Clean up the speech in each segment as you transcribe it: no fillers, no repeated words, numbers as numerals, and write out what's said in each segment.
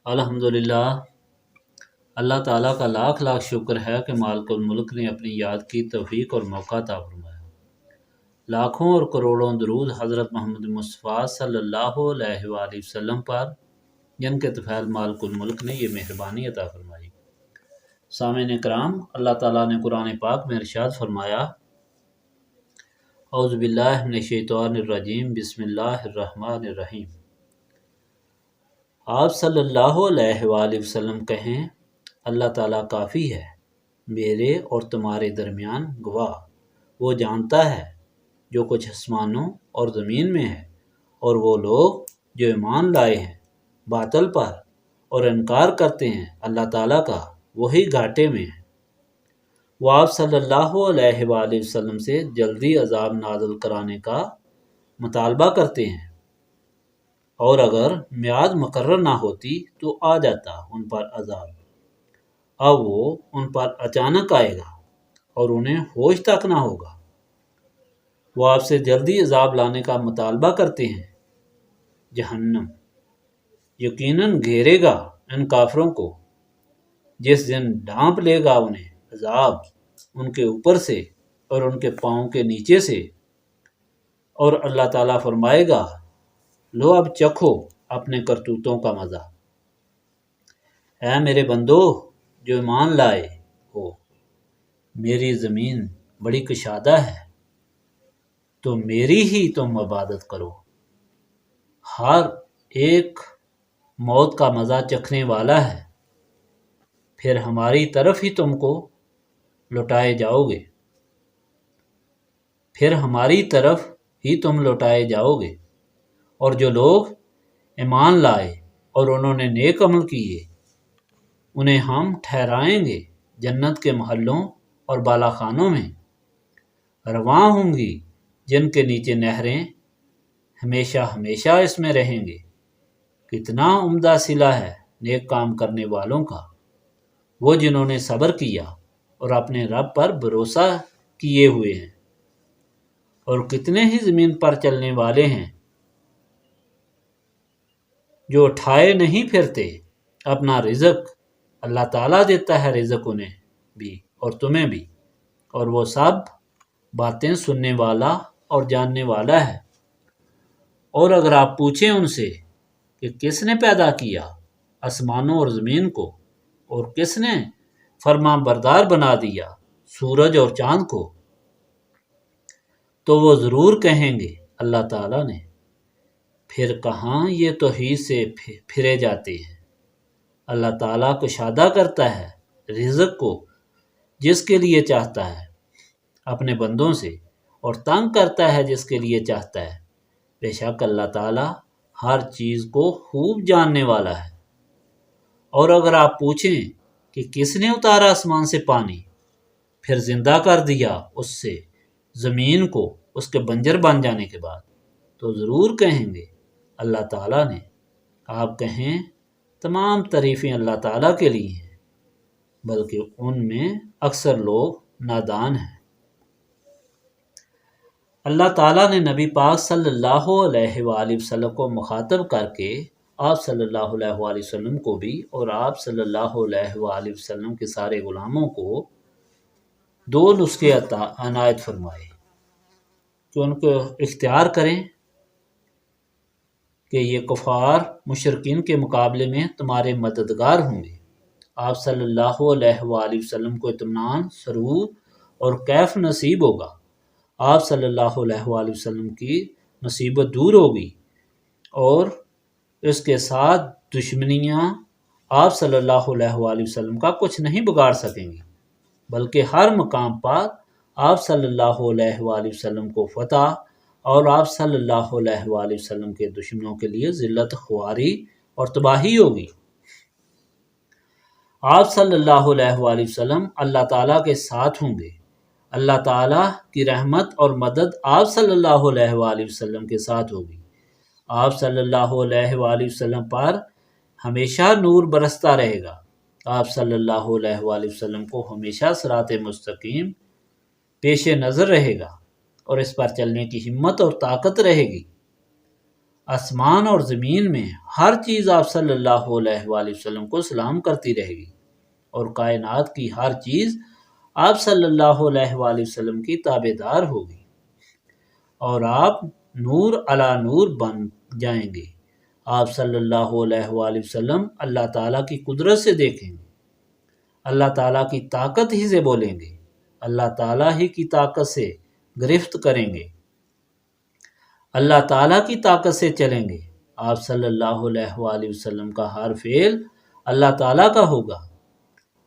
الحمدللہ، اللہ تعالیٰ کا لاکھ لاکھ شکر ہے کہ مالک الملک نے اپنی یاد کی توفیق اور موقع عطا فرمایا۔ لاکھوں اور کروڑوں درود حضرت محمد مصطفیٰ صلی اللہ علیہ وآلہ وسلم پر، جن کے طفیل مالک الملک نے یہ مہربانی عطا فرمائی۔ سامعین کرام، اللہ تعالیٰ نے قرآن پاک میں ارشاد فرمایا، اعوذ باللہ من الشیطان الرجیم، بسم اللہ الرحمن الرحیم۔ آپ صلی اللہ علیہ وآلہ وسلم کہیں، اللہ تعالیٰ کافی ہے میرے اور تمہارے درمیان گواہ۔ وہ جانتا ہے جو کچھ آسمانوں اور زمین میں ہے، اور وہ لوگ جو ایمان لائے ہیں باطل پر اور انکار کرتے ہیں اللہ تعالیٰ کا، وہی گھاٹے میں ہیں۔ وہ آپ صلی اللہ علیہ وآلہ وسلم سے جلدی عذاب نازل کرانے کا مطالبہ کرتے ہیں، اور اگر میعاد مقرر نہ ہوتی تو آ جاتا ان پر عذاب۔ اب وہ ان پر اچانک آئے گا اور انہیں ہوش تک نہ ہوگا۔ وہ آپ سے جلدی عذاب لانے کا مطالبہ کرتے ہیں۔ جہنم یقیناً گھیرے گا ان کافروں کو، جس دن ڈھانپ لے گا انہیں عذاب ان کے اوپر سے اور ان کے پاؤں کے نیچے سے، اور اللہ تعالیٰ فرمائے گا، لو اب چکھو اپنے کرتوتوں کا مزہ۔ اے میرے بندو جو ایمان لائے ہو، میری زمین بڑی کشادہ ہے، تو میری ہی تم عبادت کرو۔ ہر ایک موت کا مزہ چکھنے والا ہے، پھر ہماری طرف ہی تم کو لوٹائے جاؤ گے، گے۔ اور جو لوگ ایمان لائے اور انہوں نے نیک عمل کیے، انہیں ہم ٹھہرائیں گے جنت کے محلوں اور بالا خانوں میں، رواں ہوں گی جن کے نیچے نہریں، ہمیشہ ہمیشہ اس میں رہیں گے۔ کتنا عمدہ صلہ ہے نیک کام کرنے والوں کا، وہ جنہوں نے صبر کیا اور اپنے رب پر بھروسہ کیے ہوئے ہیں۔ اور کتنے ہی زمین پر چلنے والے ہیں جو اٹھائے نہیں پھرتے اپنا رزق۔ اللہ تعالیٰ دیتا ہے رزق انہیں بھی اور تمہیں بھی، اور وہ سب باتیں سننے والا اور جاننے والا ہے۔ اور اگر آپ پوچھیں ان سے کہ کس نے پیدا کیا آسمانوں اور زمین کو، اور کس نے فرما بردار بنا دیا سورج اور چاند کو، تو وہ ضرور کہیں گے اللہ تعالیٰ نے۔ پھر کہاں یہ توحید سے پھرے جاتے ہیں۔ اللہ تعالیٰ کشادہ کرتا ہے رزق کو جس کے لیے چاہتا ہے اپنے بندوں سے، اور تنگ کرتا ہے جس کے لیے چاہتا ہے۔ بے شک اللہ تعالیٰ ہر چیز کو خوب جاننے والا ہے۔ اور اگر آپ پوچھیں کہ کس نے اتارا آسمان سے پانی، پھر زندہ کر دیا اس سے زمین کو اس کے بنجر بن جانے کے بعد، تو ضرور کہیں گے اللہ تعالیٰ نے۔ آپ کہیں، تمام تعریفیں اللہ تعالیٰ کے لیے ہیں، بلکہ ان میں اکثر لوگ نادان ہیں۔ اللہ تعالیٰ نے نبی پاک صلی اللہ علیہ وآلہ وسلم کو مخاطب کر کے آپ صلی اللہ علیہ وآلہ وسلم کو بھی اور آپ صلی اللہ علیہ وآلہ وسلم کے سارے غلاموں کو دو نسخے عنایت فرمائے کہ ان کو اختیار کریں کہ یہ کفار مشرکین کے مقابلے میں تمہارے مددگار ہوں گے۔ آپ صلی اللہ علیہ وآلہ وسلم کو اطمینان، سرور اور کیف نصیب ہوگا۔ آپ صلی اللہ علیہ وآلہ وسلم کی مصیبت دور ہوگی، اور اس کے ساتھ دشمنیاں آپ صلی اللہ علیہ وآلہ وسلم کا کچھ نہیں بگاڑ سکیں گی، بلکہ ہر مقام پر آپ صلی اللہ علیہ وآلہ وسلم کو فتح، اور آپ صلی اللہ علیہ وآلہ وسلم کے دشمنوں کے لیے ذلت، خواری اور تباہی ہوگی۔ آپ صلی اللہ علیہ وآلہ وسلم اللہ تعالیٰ کے ساتھ ہوں گے۔ اللہ تعالیٰ کی رحمت اور مدد آپ صلی اللہ علیہ وآلہ وسلم کے ساتھ ہوگی۔ آپ صلی اللہ علیہ وآلہ وسلم پر ہمیشہ نور برستا رہے گا۔ آپ صلی اللہ علیہ وآلہ وسلم کو ہمیشہ صراط مستقیم پیش نظر رہے گا، اور اس پر چلنے کی ہمت اور طاقت رہے گی۔ آسمان اور زمین میں ہر چیز آپ صلی اللہ علیہ وآلہ وسلم کو سلام کرتی رہے گی، اور کائنات کی ہر چیز آپ صلی اللہ علیہ وآلہ وسلم کی تابع دار ہوگی، اور آپ نور علی نور بن جائیں گے۔ آپ صلی اللہ علیہ وآلہ وسلم اللہ تعالیٰ کی قدرت سے دیکھیں گے، اللہ تعالیٰ کی طاقت ہی سے بولیں گے، اللہ تعالیٰ ہی کی طاقت سے گرفت کریں گے، اللہ تعالیٰ کی طاقت سے چلیں گے۔ آپ صلی اللہ علیہ وآلہ وسلم کا ہر فعل اللہ تعالیٰ کا ہوگا۔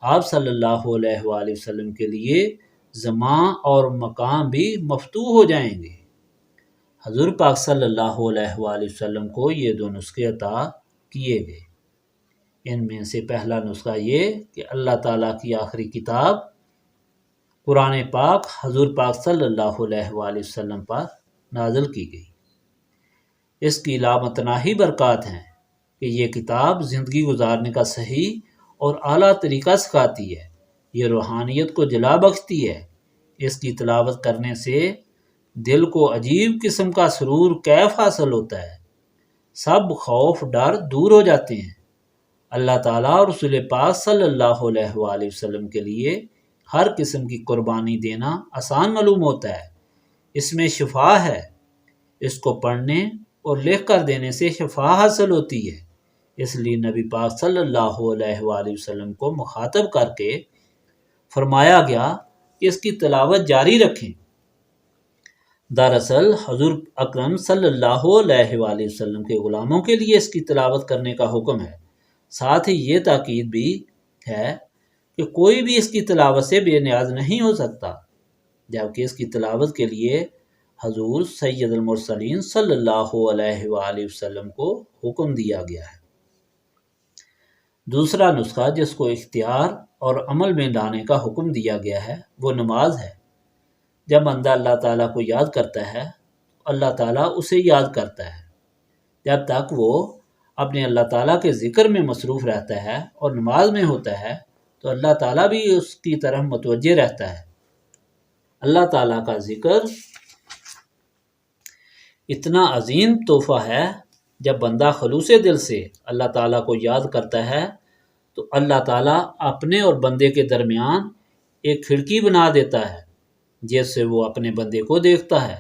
آپ صلی اللہ علیہ وآلہ وسلم کے لیے زمان اور مقام بھی مفتوح ہو جائیں گے۔ حضور پاک صلی اللہ علیہ وآلہ وسلم کو یہ دو نسخے عطا کیے گئے۔ ان میں سے پہلا نسخہ یہ کہ اللہ تعالیٰ کی آخری کتاب قرآن پاک حضور پاک صلی اللہ علیہ وآلہ وسلم پر نازل کی گئی۔ اس کی لامتناہی برکات ہیں کہ یہ کتاب زندگی گزارنے کا صحیح اور اعلیٰ طریقہ سکھاتی ہے، یہ روحانیت کو جلا بخشتی ہے۔ اس کی تلاوت کرنے سے دل کو عجیب قسم کا سرور کیف حاصل ہوتا ہے، سب خوف ڈر دور ہو جاتے ہیں۔ اللہ تعالیٰ اور رسول پاک صلی اللہ علیہ وآلہ وسلم کے لیے ہر قسم کی قربانی دینا آسان معلوم ہوتا ہے، اس میں شفا ہے۔ اس کو پڑھنے اور لکھ کر دینے سے شفا حاصل ہوتی ہے، اس لیے نبی پاک صلی اللہ علیہ وآلہ وسلم کو مخاطب کر کے فرمایا گیا کہ اس کی تلاوت جاری رکھیں۔ دراصل حضور اکرم صلی اللہ علیہ وآلہ وسلم کے غلاموں کے لیے اس کی تلاوت کرنے کا حکم ہے، ساتھ ہی یہ تاکید بھی ہے کہ کوئی بھی اس کی تلاوت سے بے نیاز نہیں ہو سکتا، جبکہ اس کی تلاوت کے لیے حضور سید المرسلین صلی اللہ علیہ وآلہ وسلم کو حکم دیا گیا ہے۔ دوسرا نسخہ جس کو اختیار اور عمل میں لانے کا حکم دیا گیا ہے وہ نماز ہے۔ جب بندہ اللہ تعالیٰ کو یاد کرتا ہے تو اللہ تعالیٰ اسے یاد کرتا ہے۔ جب تک وہ اپنے اللہ تعالیٰ کے ذکر میں مصروف رہتا ہے اور نماز میں ہوتا ہے تو اللہ تعالیٰ بھی اس کی طرف متوجہ رہتا ہے۔ اللہ تعالیٰ کا ذکر اتنا عظیم تحفہ ہے، جب بندہ خلوص دل سے اللہ تعالیٰ کو یاد کرتا ہے تو اللہ تعالیٰ اپنے اور بندے کے درمیان ایک کھڑکی بنا دیتا ہے جس سے وہ اپنے بندے کو دیکھتا ہے،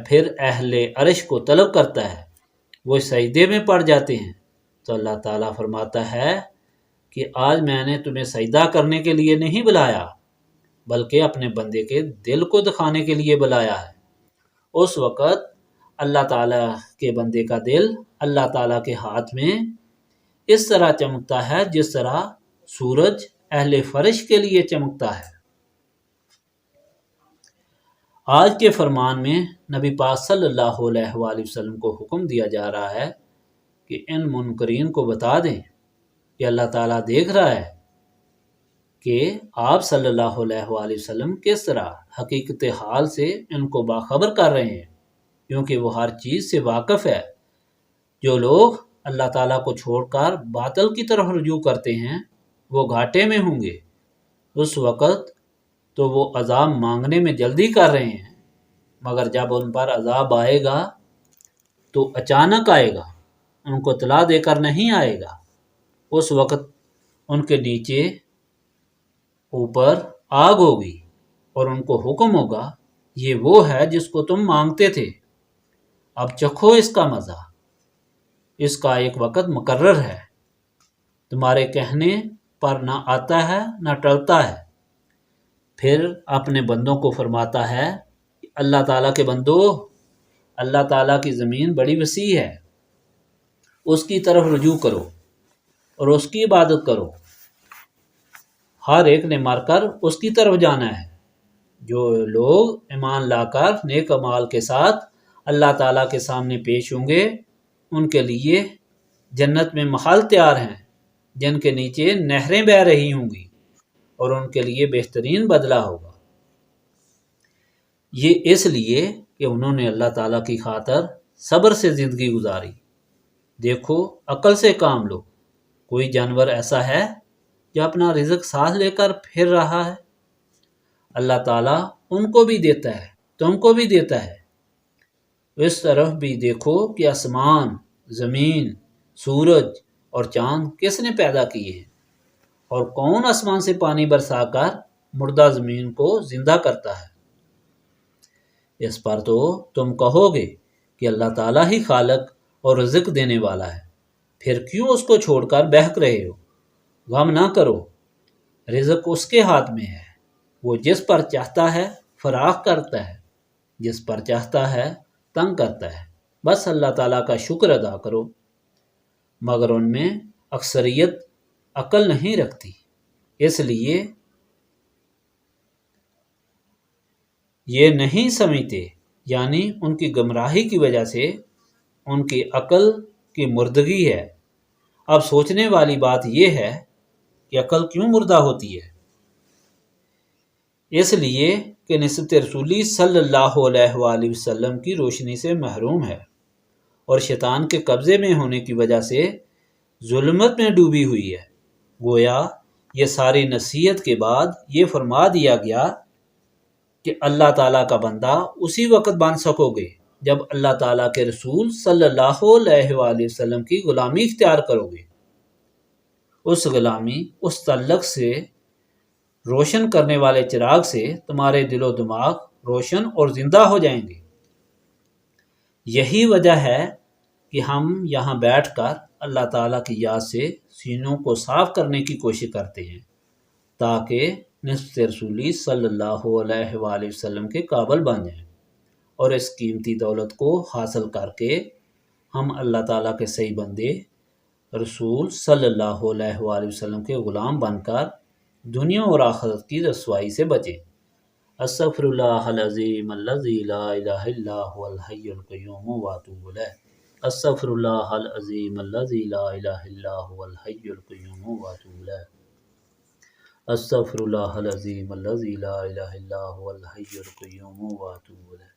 پھر اہل عرش کو طلب کرتا ہے، وہ سجدے میں پڑ جاتے ہیں تو اللہ تعالیٰ فرماتا ہے کہ آج میں نے تمہیں سجدہ کرنے کے لیے نہیں بلایا بلکہ اپنے بندے کے دل کو دکھانے کے لیے بلایا ہے۔ اس وقت اللہ تعالیٰ کے بندے کا دل اللہ تعالیٰ کے ہاتھ میں اس طرح چمکتا ہے جس طرح سورج اہل فرش کے لیے چمکتا ہے۔ آج کے فرمان میں نبی پاک صلی اللہ علیہ وآلہ وسلم کو حکم دیا جا رہا ہے کہ ان منکرین کو بتا دیں کہ اللہ تعالیٰ دیکھ رہا ہے کہ آپ صلی اللہ علیہ وآلہ وسلم کس طرح حقیقت حال سے ان کو باخبر کر رہے ہیں، کیونکہ وہ ہر چیز سے واقف ہے۔ جو لوگ اللہ تعالیٰ کو چھوڑ کر باطل کی طرف رجوع کرتے ہیں وہ گھاٹے میں ہوں گے۔ اس وقت تو وہ عذاب مانگنے میں جلدی کر رہے ہیں، مگر جب ان پر عذاب آئے گا تو اچانک آئے گا، ان کو اطلاع دے کر نہیں آئے گا۔ اس وقت ان کے نیچے اوپر آگ ہوگی اور ان کو حکم ہوگا، یہ وہ ہے جس کو تم مانگتے تھے، اب چکھو اس کا مزہ۔ اس کا ایک وقت مقرر ہے، تمہارے کہنے پر نہ آتا ہے نہ ٹلتا ہے۔ پھر اپنے بندوں کو فرماتا ہے کہ اللہ تعالیٰ کے بندو، اللہ تعالیٰ کی زمین بڑی وسیع ہے، اس کی طرف رجوع کرو اور اس کی عبادت کرو۔ ہر ایک نے مر کر اس کی طرف جانا ہے۔ جو لوگ ایمان لا کر نیک اعمال کے ساتھ اللہ تعالیٰ کے سامنے پیش ہوں گے ان کے لیے جنت میں محل تیار ہیں جن کے نیچے نہریں بہہ رہی ہوں گی اور ان کے لیے بہترین بدلہ ہوگا۔ یہ اس لیے کہ انہوں نے اللہ تعالیٰ کی خاطر صبر سے زندگی گزاری۔ دیکھو، عقل سے کام لو، کوئی جانور ایسا ہے جو اپنا رزق ساتھ لے کر پھر رہا ہے؟ اللہ تعالیٰ ان کو بھی دیتا ہے، تم کو بھی دیتا ہے۔ اس طرف بھی دیکھو کہ آسمان، زمین، سورج اور چاند کس نے پیدا کیے ہیں، اور کون آسمان سے پانی برسا کر مردہ زمین کو زندہ کرتا ہے۔ اس پر تو تم کہو گے کہ اللہ تعالیٰ ہی خالق اور رزق دینے والا ہے، پھر کیوں اس کو چھوڑ کر بہک رہے ہو؟ غم نہ کرو، رزق اس کے ہاتھ میں ہے، وہ جس پر چاہتا ہے فراخ کرتا ہے، جس پر چاہتا ہے تنگ کرتا ہے، بس اللہ تعالیٰ کا شکر ادا کرو۔ مگر ان میں اکثریت عقل نہیں رکھتی، اس لیے یہ نہیں سمجھتے، یعنی ان کی گمراہی کی وجہ سے ان کی عقل کی مردگی ہے۔ اب سوچنے والی بات یہ ہے کہ عقل کیوں مردہ ہوتی ہے؟ اس لیے کہ نسبت رسولی صلی اللہ علیہ وآلہ وسلم کی روشنی سے محروم ہے، اور شیطان کے قبضے میں ہونے کی وجہ سے ظلمت میں ڈوبی ہوئی ہے۔ گویا یہ ساری نصیحت کے بعد یہ فرما دیا گیا کہ اللہ تعالیٰ کا بندہ اسی وقت بن سکو گے جب اللہ تعالیٰ کے رسول صلی اللہ علیہ وآلہ وسلم کی غلامی اختیار کرو گے۔ اس غلامی، اس تعلق سے روشن کرنے والے چراغ سے تمہارے دل و دماغ روشن اور زندہ ہو جائیں گے۔ یہی وجہ ہے کہ ہم یہاں بیٹھ کر اللہ تعالیٰ کی یاد سے سینوں کو صاف کرنے کی کوشش کرتے ہیں، تاکہ نسبت رسولی صلی اللہ علیہ وآلہ وسلم کے قابل بن جائیں، اور اس قیمتی دولت کو حاصل کر کے ہم اللہ تعالیٰ کے صحیح بندے رسول صلی اللہ علیہ وآلہ وسلم کے غلام بن کر دنیا اور آخرت کی رسوائی سے بچیں۔ استغفر اللہ العظیم الذی لا الہ الا هو الحی القیوم واتوب الیہ۔ استغفر اللہ العظیم الذی لا الہ الا هو الحی القیوم واتوب الیہ۔ استغفر اللہ العظیم الذی لا الہ الا هو الحی القیوم واتوب الیہ۔